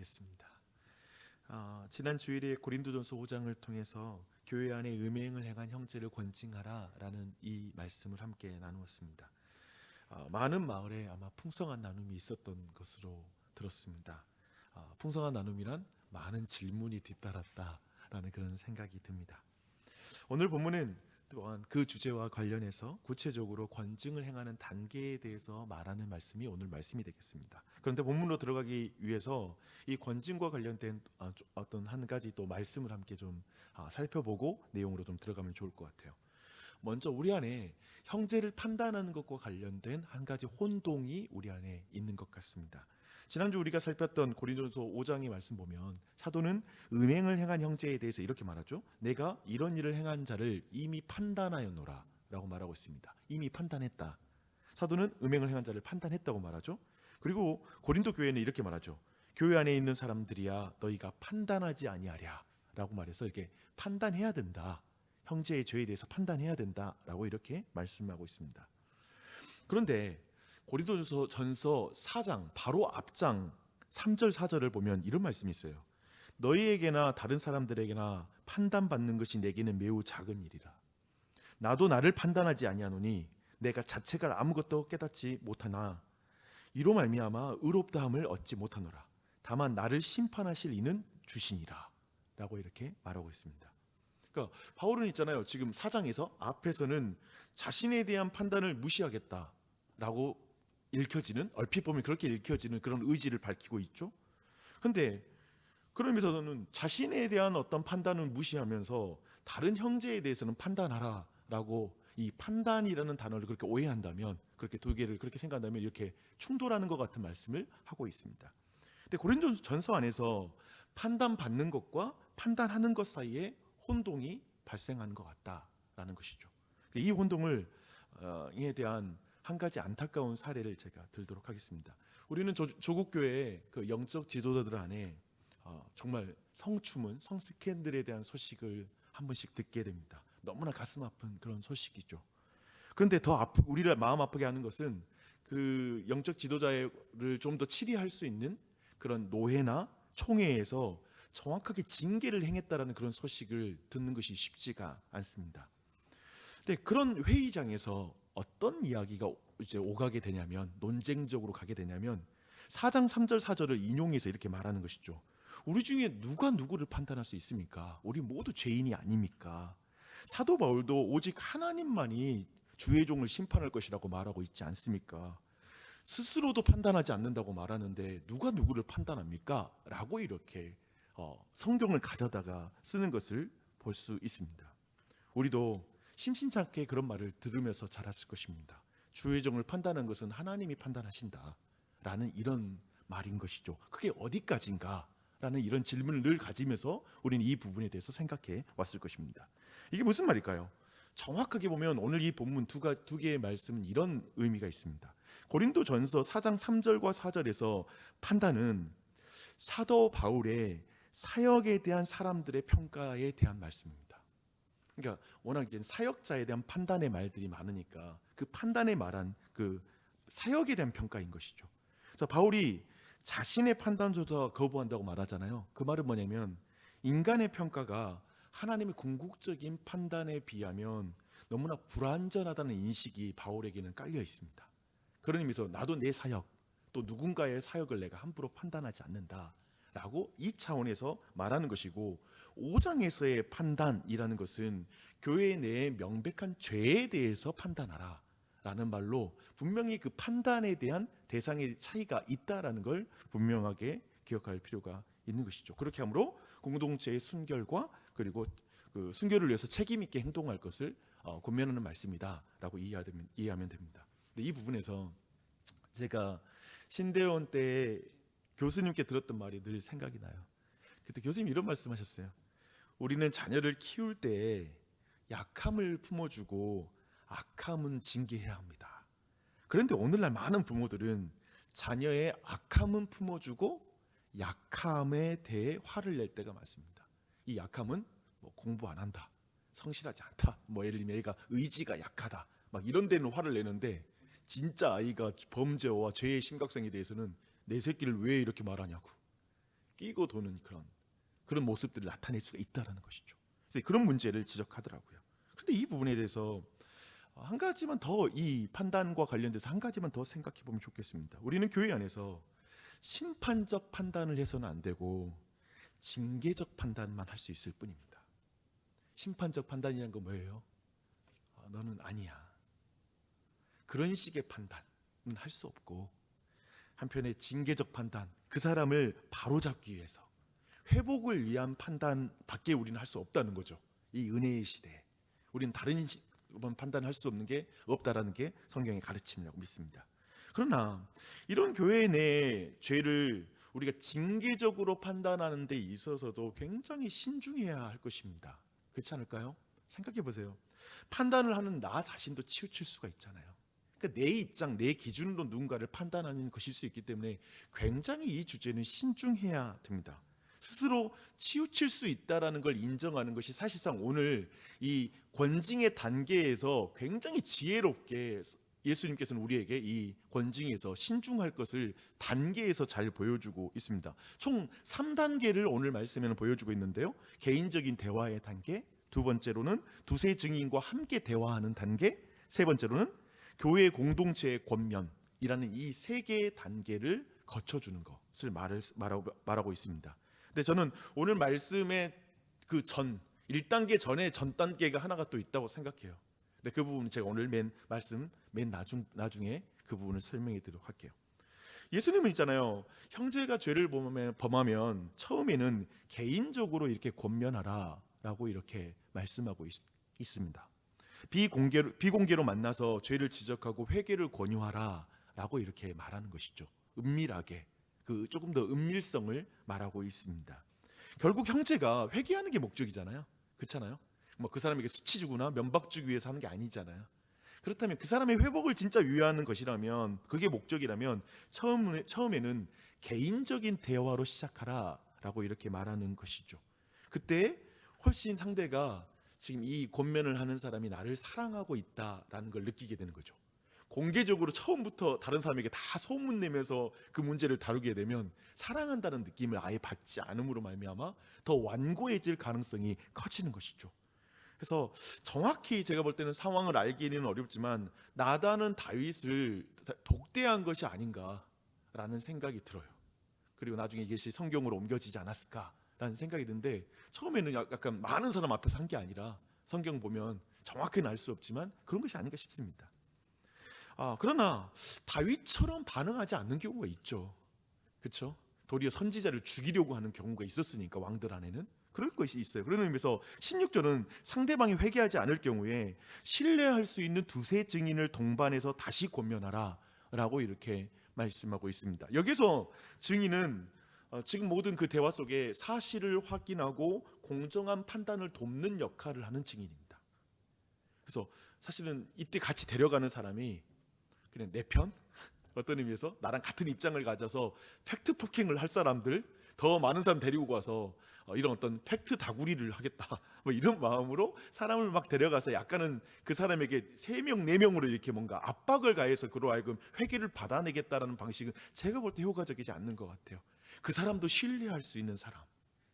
기도하겠습니다. 지난 주일에 고린도전서 5장을 통해서 교회 안에 음행을 행한 형제를 권징하라 라는 이 말씀을 함께 나누었습니다. 많은 마을에 아마 풍성한 나눔이 있었던 것으로 들었습니다. 풍성한 나눔이란 많은 질문이 뒤따랐다라는 그런 생각이 듭니다. 오늘 본문은 또한 그 주제와 관련해서 구체적으로 권징을 행하는 단계에 대해서 말하는 말씀이 오늘 말씀이 되겠습니다. 그런데 본문으로 들어가기 위해서 이 권징과 관련된 어떤 한 가지 또 말씀을 함께 좀 살펴보고 내용으로 좀 들어가면 좋을 것 같아요. 먼저 우리 안에 형제를 판단하는 것과 관련된 한 가지 혼동이 우리 안에 있는 것 같습니다. 지난주 우리가 살폈던 고린도전서 5장의 말씀 보면 사도는 음행을 행한 형제에 대해서 이렇게 말하죠. 내가 이런 일을 행한 자를 이미 판단하였노라 라고 말하고 있습니다. 이미 판단했다. 사도는 음행을 행한 자를 판단했다고 말하죠. 그리고 고린도 교회는 이렇게 말하죠. 교회 안에 있는 사람들이야 너희가 판단하지 아니하랴 라고 말해서 이렇게 판단해야 된다. 형제의 죄에 대해서 판단해야 된다라고 이렇게 말씀하고 있습니다. 그런데 고린도전서 4장 바로 앞장 3절 4절을 보면 이런 말씀이 있어요. 너희에게나 다른 사람들에게나 판단받는 것이 내게는 매우 작은 일이라. 나도 나를 판단하지 아니하노니 내가 자체가 아무것도 깨닫지 못하나 이로 말미암아 의롭다함을 얻지 못하노라. 다만 나를 심판하실 이는 주시니라 라고 이렇게 말하고 있습니다. 그러니까 바울은 있잖아요. 지금 4장에서 앞에서는 자신에 대한 판단을 무시하겠다라고 읽혀지는, 얼핏 보면 그렇게 읽혀지는 그런 의지를 밝히고 있죠. 그런데 그러면서는 자신에 대한 어떤 판단을 무시하면서 다른 형제에 대해서는 판단하라 라고 이 판단이라는 단어를 그렇게 오해한다면, 그렇게 두 개를 그렇게 생각한다면 이렇게 충돌하는 것 같은 말씀을 하고 있습니다. 근데 고린도전서 안에서 판단받는 것과 판단하는 것 사이에 혼동이 발생하는 것 같다라는 것이죠. 이 혼동을 에 대한 한 가지 안타까운 사례를 제가 들도록 하겠습니다. 우리는 조국 교회의 그 영적 지도자들 안에 정말 성추문, 성스캔들에 대한 소식을 한 번씩 듣게 됩니다. 너무나 가슴 아픈 그런 소식이죠. 그런데 우리를 마음 아프게 하는 것은 그 영적 지도자를 좀 더 치리할 수 있는 그런 노회나 총회에서 정확하게 징계를 행했다라는 그런 소식을 듣는 것이 쉽지가 않습니다. 근데 그런 회의장에서 어떤 이야기가 이제 오가게 되냐면, 논쟁적으로 가게 되냐면 4장 3절 4절을 인용해서 이렇게 말하는 것이죠. 우리 중에 누가 누구를 판단할 수 있습니까? 우리 모두 죄인이 아닙니까? 사도 바울도 오직 하나님만이 주의 종을 심판할 것이라고 말하고 있지 않습니까? 스스로도 판단하지 않는다고 말하는데 누가 누구를 판단합니까? 라고 이렇게 성경을 가져다가 쓰는 것을 볼 수 있습니다. 우리도 심심찮게 그런 말을 들으면서 자랐을 것입니다. 주의 종을 판단하는 것은 하나님이 판단하신다 라는 이런 말인 것이죠. 그게 어디까지인가 라는 이런 질문을 늘 가지면서 우리는 이 부분에 대해서 생각해 왔을 것입니다. 이게 무슨 말일까요? 정확하게 보면 오늘 이 본문 두 개의 말씀은 이런 의미가 있습니다. 고린도전서 4장 3절과 4절에서 판단은 사도 바울의 사역에 대한 사람들의 평가에 대한 말씀입니다. 그러니까 워낙 이제 사역자에 대한 판단의 말들이 많으니까 그 판단에 말한 그 사역에 대한 평가인 것이죠. 그래서 바울이 자신의 판단조차 거부한다고 말하잖아요. 그 말은 뭐냐면 인간의 평가가 하나님의 궁극적인 판단에 비하면 너무나 불완전하다는 인식이 바울에게는 깔려 있습니다. 그런 의미에서 나도 내 사역, 또 누군가의 사역을 내가 함부로 판단하지 않는다 라고 이 차원에서 말하는 것이고, 5장에서의 판단이라는 것은 교회 내의 명백한 죄에 대해서 판단하라 라는 말로 분명히 그 판단에 대한 대상의 차이가 있다라는 걸 분명하게 기억할 필요가 있는 것이죠. 그렇게 함으로 공동체의 순결과 그리고 그 순결을 위해서 책임 있게 행동할 것을 권면하는 말씀이다 라고 이해하면 됩니다. 근데 이 부분에서 제가 신대원 때 교수님께 들었던 말이 늘 생각이 나요. 그때 교수님이 이런 말씀하셨어요. 우리는 자녀를 키울 때 약함을 품어주고 악함은 징계해야 합니다. 그런데 오늘날 많은 부모들은 자녀의 악함은 품어주고 약함에 대해 화를 낼 때가 많습니다. 이 약함은 뭐 공부 안 한다, 성실하지 않다, 뭐 예를 들면 애가 의지가 약하다, 막 이런 데는 화를 내는데 진짜 아이가 범죄와 죄의 심각성에 대해서는 내 새끼를 왜 이렇게 말하냐고, 끼고 도는 그런 모습들을 나타낼 수가 있다라는 것이죠. 그래서 그런 문제를 지적하더라고요. 그런데 이 부분에 대해서 한 가지만 더, 이 판단과 관련돼서 한 가지만 더 생각해 보면 좋겠습니다. 우리는 교회 안에서 심판적 판단을 해서는 안 되고 징계적 판단만 할 수 있을 뿐입니다. 심판적 판단이라는 건 뭐예요? 너는 아니야. 그런 식의 판단은 할 수 없고, 한편의 징계적 판단, 그 사람을 바로잡기 위해서 회복을 위한 판단밖에 우리는 할 수 없다는 거죠. 이 은혜의 시대에 우리는 다른 판단할 수 없는 게 없다라는 게 성경의 가르침이라고 믿습니다. 그러나 이런 교회 내 죄를 우리가 징계적으로 판단하는 데 있어서도 굉장히 신중해야 할 것입니다. 그렇지 않을까요? 생각해 보세요. 판단을 하는 나 자신도 치우칠 수가 있잖아요. 그러니까 내 입장, 내 기준으로 누군가를 판단하는 것일 수 있기 때문에 굉장히 이 주제는 신중해야 됩니다. 스스로 치우칠 수 있다라는 걸 인정하는 것이 사실상 오늘 이 권징의 단계에서 굉장히 지혜롭게 예수님께서는 우리에게 이 권징에서 신중할 것을 단계에서 잘 보여주고 있습니다. 총 3단계를 오늘 말씀에는 보여주고 있는데요. 개인적인 대화의 단계, 두 번째로는 두세 증인과 함께 대화하는 단계, 세 번째로는 교회 공동체의 권면이라는 이 세 개의 단계를 거쳐주는 것을 말하고 있습니다. 근데 저는 오늘 말씀의 그 1단계 전에 전 단계가 하나가 또 있다고 생각해요. 근데 그 부분은 제가 오늘 맨 나중에 그 부분을 설명해 드리도록 할게요. 예수님은 있잖아요. 형제가 죄를 범하면 처음에는 개인적으로 이렇게 권면하라 라고 이렇게 말씀하고 있습니다. 비공개로 만나서 죄를 지적하고 회개를 권유하라 라고 이렇게 말하는 것이죠. 은밀하게, 조금 더 은밀성을 말하고 있습니다. 결국 형제가 회개하는 게 목적이잖아요. 그렇잖아요. 그 사람에게 수치 주거나 면박 주기 위해서 하는 게 아니잖아요. 그렇다면 그 사람의 회복을 진짜 위하는 것이라면, 그게 목적이라면 처음에는 개인적인 대화로 시작하라 라고 이렇게 말하는 것이죠. 그때 훨씬 상대가 지금 이 권면을 하는 사람이 나를 사랑하고 있다라는 걸 느끼게 되는 거죠. 공개적으로 처음부터 다른 사람에게 다 소문내면서 그 문제를 다루게 되면 사랑한다는 느낌을 아예 받지 않음으로 말미암아 더 완고해질 가능성이 커지는 것이죠. 그래서 정확히 제가 볼 때는 상황을 알기는 어렵지만 나단은 다윗을 독대한 것이 아닌가라는 생각이 들어요. 그리고 나중에 이것이 성경으로 옮겨지지 않았을까라는 생각이 드는데, 처음에는 약간 많은 사람 앞에서 한 게 아니라 성경 보면 정확히는 알 수 없지만 그런 것이 아닌가 싶습니다. 그러나 다윗처럼 반응하지 않는 경우가 있죠. 그렇죠? 도리어 선지자를 죽이려고 하는 경우가 있었으니까, 왕들 안에는 그럴 것이 있어요. 그런 의미에서 16절은 상대방이 회개하지 않을 경우에 신뢰할 수 있는 두세 증인을 동반해서 다시 권면하라 라고 이렇게 말씀하고 있습니다. 여기서 증인은 지금 모든 그 대화 속에 사실을 확인하고 공정한 판단을 돕는 역할을 하는 증인입니다. 그래서 사실은 이때 같이 데려가는 사람이 그냥 내 편? 어떤 의미에서 나랑 같은 입장을 가져서 팩트 폭행을 할 사람들, 더 많은 사람 데리고 가서 이런 어떤 팩트 다구리를 하겠다, 이런 마음으로 사람을 막 데려가서 약간은 그 사람에게 3명, 4명으로 이렇게 뭔가 압박을 가해서 그로 하여금 회개를 받아내겠다라는 방식은 제가 볼 때 효과적이지 않는 것 같아요. 그 사람도 신뢰할 수 있는 사람,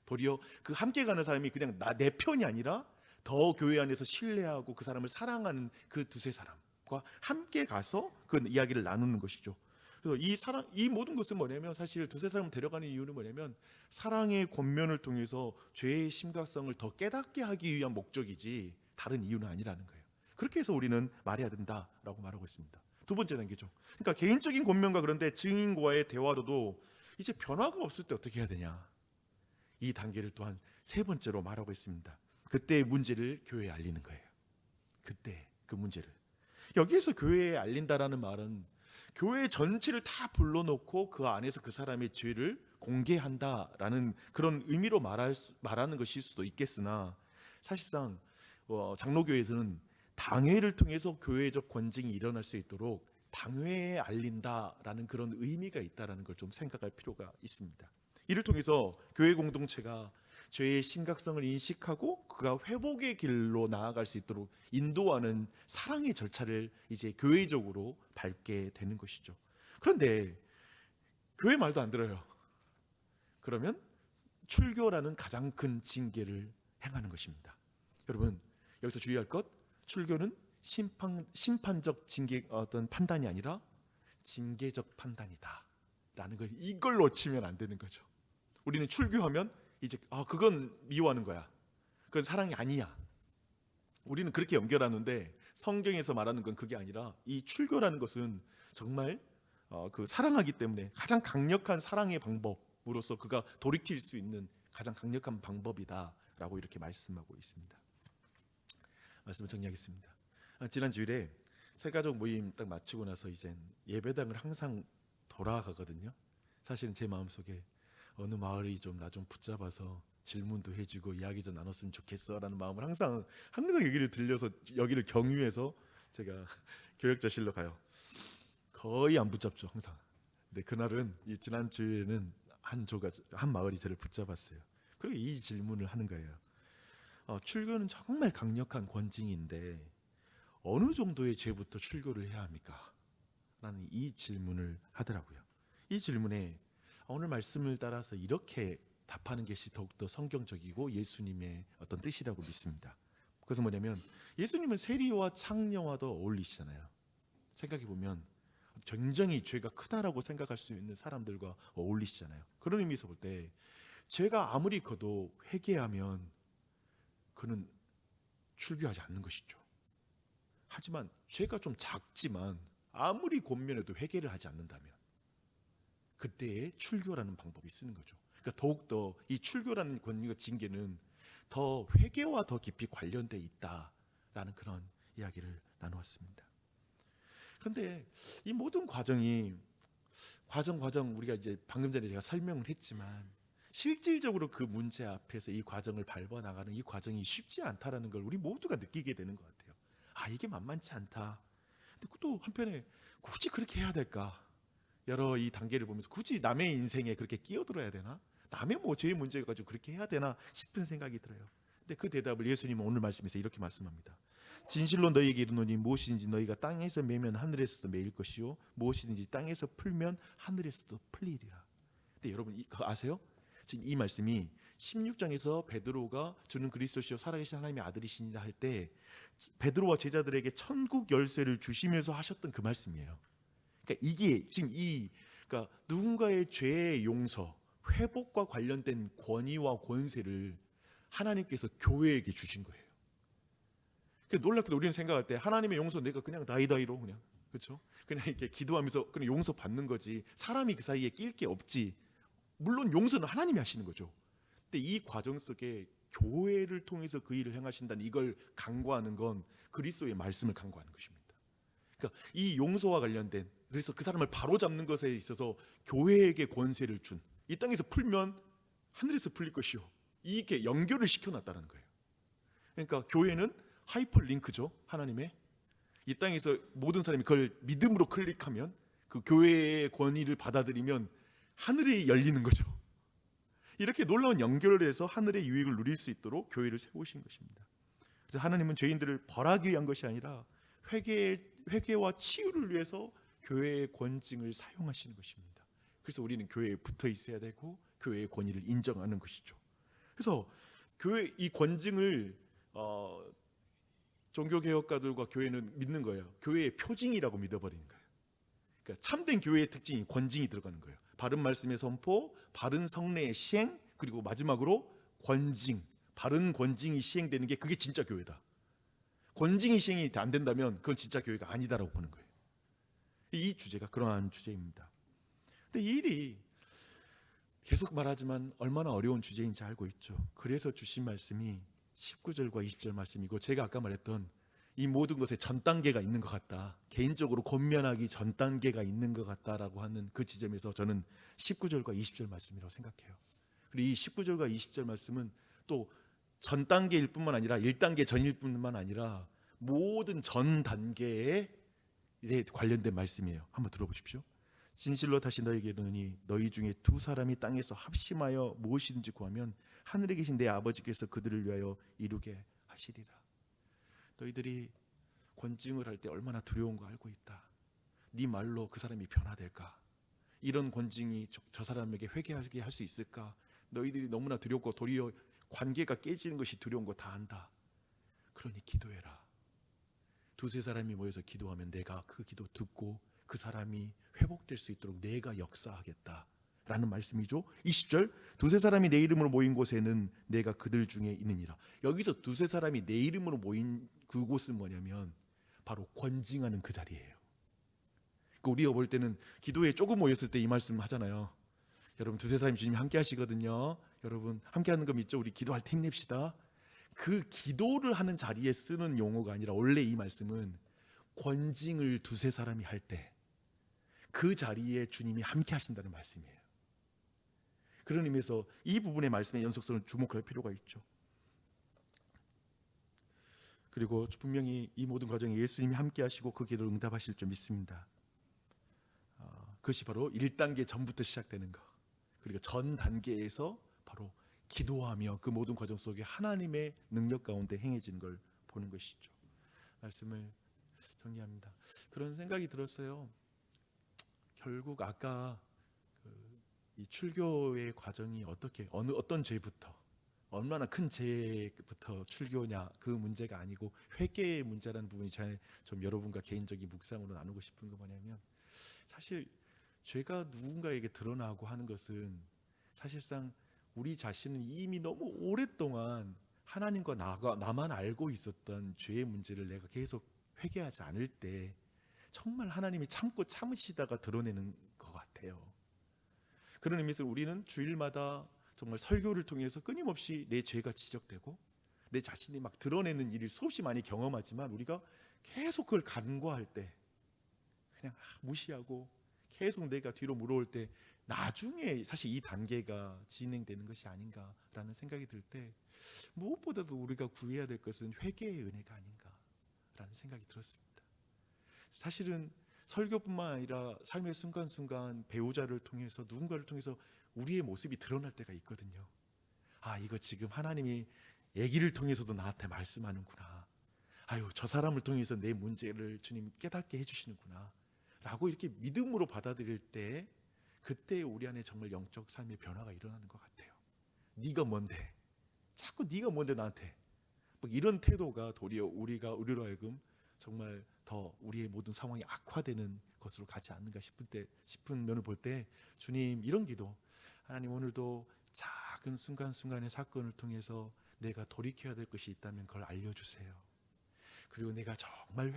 도리어 그 함께 가는 사람이 그냥 내 편이 아니라 더 교회 안에서 신뢰하고 그 사람을 사랑하는 그 두세 사람과 함께 가서 그 이야기를 나누는 것이죠. 그래서 이 모든 것은 뭐냐면, 사실 두세 사람을 데려가는 이유는 뭐냐면 사랑의 권면을 통해서 죄의 심각성을 더 깨닫게 하기 위한 목적이지 다른 이유는 아니라는 거예요. 그렇게 해서 우리는 말해야 된다라고 말하고 있습니다. 두 번째 단계죠. 그러니까 개인적인 권면과 그런데 증인과의 대화로도 이제 변화가 없을 때 어떻게 해야 되냐, 이 단계를 또한 세 번째로 말하고 있습니다. 그때의 문제를 교회에 알리는 거예요. 그때 그 문제를 여기에서 교회에 알린다라는 말은 교회 전체를 다 불러놓고 그 안에서 그 사람의 죄를 공개한다라는 그런 의미로 말하는 것일 수도 있겠으나, 사실상 장로교회에서는 당회를 통해서 교회적 권징이 일어날 수 있도록 당회에 알린다라는 그런 의미가 있다라는 걸 좀 생각할 필요가 있습니다. 이를 통해서 교회 공동체가 죄의 심각성을 인식하고 그가 회복의 길로 나아갈 수 있도록 인도하는 사랑의 절차를 이제 교회적으로 밟게 되는 것이죠. 그런데 교회 말도 안 들어요. 그러면 출교라는 가장 큰 징계를 행하는 것입니다. 여러분, 여기서 주의할 것, 출교는 심판적 징계, 어떤 판단이 아니라 징계적 판단이다라는 걸, 이걸 놓치면 안 되는 거죠. 우리는 출교하면 이제 그건 미워하는 거야, 그건 사랑이 아니야, 우리는 그렇게 연결하는데 성경에서 말하는 건 그게 아니라 이 출교라는 것은 정말 그 사랑하기 때문에 가장 강력한 사랑의 방법으로서 그가 돌이킬 수 있는 가장 강력한 방법이다라고 이렇게 말씀하고 있습니다. 말씀을 정리하겠습니다. 지난 주일에 새가족 모임 딱 마치고 나서 이제 예배당을 항상 돌아가거든요. 사실은 제 마음속에 어느 마을이 좀 나 좀 붙잡아서 질문도 해주고 이야기 좀 나눴으면 좋겠어라는 마음을 항상 여기를 들려서 여기를 경유해서 제가 교역자실로 가요. 거의 안 붙잡죠, 항상. 근데 그날은, 이 지난 주에는 한 마을이 저를 붙잡았어요. 그리고 이 질문을 하는 거예요. 출교는 정말 강력한 권징인데 어느 정도의 죄부터 출교를 해야 합니까? 라는 이 질문을 하더라고요. 이 질문에 오늘 말씀을 따라서 이렇게 답하는 것이 더욱더 성경적이고 예수님의 어떤 뜻이라고 믿습니다. 그것은 뭐냐면, 예수님은 세리와 창녀와도 어울리시잖아요. 생각해보면 굉장히 죄가 크다라고 생각할 수 있는 사람들과 어울리시잖아요. 그런 의미에서 볼 때 죄가 아무리 커도 회개하면 그는 출교하지 않는 것이죠. 하지만 죄가 좀 작지만 아무리 권면해도 회개를 하지 않는다면 그때의 출교라는 방법이 쓰는 거죠. 그러니까 더욱더 이 출교라는 권위와 징계는 더 회개와 더 깊이 관련돼 있다라는 그런 이야기를 나누었습니다. 그런데 이 모든 과정 우리가 이제 방금 전에 제가 설명을 했지만 실질적으로 그 문제 앞에서 이 과정을 밟아 나가는 이 과정이 쉽지 않다라는 걸 우리 모두가 느끼게 되는 것 같아요. 이게 만만치 않다. 근데 또 한편에 굳이 그렇게 해야 될까? 여러 이 단계를 보면서 굳이 남의 인생에 그렇게 끼어들어야 되나? 남의 죄의 문제 가지고 그렇게 해야 되나 싶은 생각이 들어요. 근데 그 대답을 예수님은 오늘 말씀에서 이렇게 말씀합니다. 진실로 너희에게 이르노니 무엇이든지 너희가 땅에서 매면 하늘에서도 매일 것이요 무엇이든지 땅에서 풀면 하늘에서도 풀리리라. 근데 여러분 그거 아세요? 지금 이 말씀이 16장에서 베드로가 주는 그리스도시요 살아계신 하나님의 아들이시니라 할 때 베드로와 제자들에게 천국 열쇠를 주시면서 하셨던 그 말씀이에요. 그러니까 이게 지금 그러니까 누군가의 죄의 용서, 회복과 관련된 권위와 권세를 하나님께서 교회에게 주신 거예요. 놀랍게도 우리는 생각할 때 하나님의 용서 내가 그냥 다이다이로 그냥, 그렇죠? 그냥 이렇게 기도하면서 그냥 용서 받는 거지, 사람이 그 사이에 낄 게 없지. 물론 용서는 하나님이 하시는 거죠. 근데 이 과정 속에 교회를 통해서 그 일을 행하신다는 이걸 강구하는 건 그리스도의 말씀을 강구하는 것입니다. 그러니까 이 용서와 관련된, 그래서 그 사람을 바로잡는 것에 있어서 교회에게 권세를 준, 이 땅에서 풀면 하늘에서 풀릴 것이요, 이렇게 연결을 시켜놨다는 거예요. 그러니까 교회는 하이퍼링크죠. 하나님의 이 땅에서 모든 사람이 그걸 믿음으로 클릭하면, 그 교회의 권위를 받아들이면 하늘이 열리는 거죠. 이렇게 놀라운 연결을 해서 하늘의 유익을 누릴 수 있도록 교회를 세우신 것입니다. 그래서 하나님은 죄인들을 벌하기 위한 것이 아니라 회개와 치유를 위해서 교회의 권징을 사용하시는 것입니다. 그래서 우리는 교회에 붙어 있어야 되고 교회의 권위를 인정하는 것이죠. 그래서 교회 이 권징을 종교개혁가들과 교회는 믿는 거예요. 교회의 표징이라고 믿어버리는 거예요. 그러니까 참된 교회의 특징이 권징이 들어가는 거예요. 바른 말씀의 선포, 바른 성례의 시행, 그리고 마지막으로 권징, 바른 권징이 시행되는 게 그게 진짜 교회다. 권징이 시행이 안 된다면 그건 진짜 교회가 아니다라고 보는 거예요. 이 주제가 그러한 주제입니다. 근데 이 일이 계속 말하지만 얼마나 어려운 주제인지 알고 있죠. 그래서 주신 말씀이 19절과 20절 말씀이고, 제가 아까 말했던 이 모든 것에 전 단계가 있는 것 같다, 개인적으로 권면하기 전 단계가 있는 것 같다라고 하는 그 지점에서 저는 19절과 20절 말씀이라고 생각해요. 그리고 이 19절과 20절 말씀은 또 전 단계일 뿐만 아니라 1단계 전일 뿐만 아니라 모든 전 단계에 관련된 말씀이에요. 한번 들어보십시오. 진실로 다시 너희에게 이르노니 너희 중에 두 사람이 땅에서 합심하여 무엇이든지 구하면 하늘에 계신 내 아버지께서 그들을 위하여 이루게 하시리라. 너희들이 권징을 할 때 얼마나 두려운 거 알고 있다. 네 말로 그 사람이 변화될까? 이런 권징이 저 사람에게 회개하게 할 수 있을까? 너희들이 너무나 두렵고 도리어 관계가 깨지는 것이 두려운 거 다 안다. 그러니 기도해라. 두세 사람이 모여서 기도하면 내가 그 기도 듣고 그 사람이 회복될 수 있도록 내가 역사하겠다 라는 말씀이죠. 20절, 두세 사람이 내 이름으로 모인 곳에는 내가 그들 중에 있느니라. 여기서 두세 사람이 내 이름으로 모인 그곳은 뭐냐면 바로 권징하는 그 자리예요. 우리가 볼 때는 기도에 조금 모였을 때 이 말씀 하잖아요. 여러분 두세 사람이 주님이 함께 하시거든요. 여러분 함께 하는 거 믿죠? 우리 기도할 때 힘냅시다. 그 기도를 하는 자리에 쓰는 용어가 아니라 원래 이 말씀은 권징을 두세 사람이 할 때 그 자리에 주님이 함께 하신다는 말씀이에요. 그런 의미에서 이 부분의 말씀의 연속성을 주목할 필요가 있죠. 그리고 분명히 이 모든 과정에 예수님이 함께 하시고 그 기도를 응답하실 줄 믿습니다. 그것이 바로 1단계 전부터 시작되는 것, 그리고 전 단계에서 바로 기도하며 그 모든 과정 속에 하나님의 능력 가운데 행해지는 걸 보는 것이죠. 말씀을 정리합니다. 그런 생각이 들었어요. 결국 아까 이 출교의 과정이 어떤 죄부터, 얼마나 큰 죄부터 출교냐, 그 문제가 아니고 회개의 문제라는 부분이 좀 여러분과 개인적인 묵상으로 나누고 싶은 거 뭐냐면, 사실 죄가 누군가에게 드러나고 하는 것은 사실상 우리 자신은 이미 너무 오랫동안 하나님과 나만 알고 있었던 죄의 문제를 내가 계속 회개하지 않을 때 정말 하나님이 참고 참으시다가 드러내는 것 같아요. 그런 의미에서 우리는 주일마다 정말 설교를 통해서 끊임없이 내 죄가 지적되고 내 자신이 막 드러내는 일을 수없이 많이 경험하지만, 우리가 계속 그걸 간과할 때, 그냥 무시하고 계속 내가 뒤로 물어올 때, 나중에 사실 이 단계가 진행되는 것이 아닌가라는 생각이 들 때, 무엇보다도 우리가 구해야 될 것은 회개의 은혜가 아닌가라는 생각이 들었습니다. 사실은 설교뿐만 아니라 삶의 순간순간 배우자를 통해서, 누군가를 통해서 우리의 모습이 드러날 때가 있거든요. 아, 이거 지금 하나님이 얘기를 통해서도 나한테 말씀하는구나. 아유, 저 사람을 통해서 내 문제를 주님 깨닫게 해주시는구나 라고 이렇게 믿음으로 받아들일 때, 그때 우리 안에 정말 영적 삶의 변화가 일어나는 것 같아요. 네가 뭔데? 자꾸 네가 뭔데 나한테? 이런 태도가 도리어 우리로 하여금 정말 더 우리의 모든 상황이 악화되는 것으로 가지 않는가 싶은 면을 볼 때, 주님, 이런 기도, 하나님 오늘도 작은 순간순간의 사건을 통해서 내가 돌이켜야 될 것이 있다면 그걸 알려주세요. 그리고 내가 정말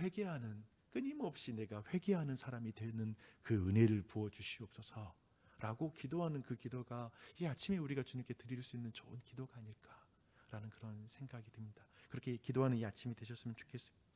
끊임없이 내가 회개하는 사람이 되는 그 은혜를 부어주시옵소서 라고 기도하는 그 기도가 이 아침에 우리가 주님께 드릴 수 있는 좋은 기도가 아닐까라는 그런 생각이 듭니다. 그렇게 기도하는 이 아침이 되셨으면 좋겠습니다.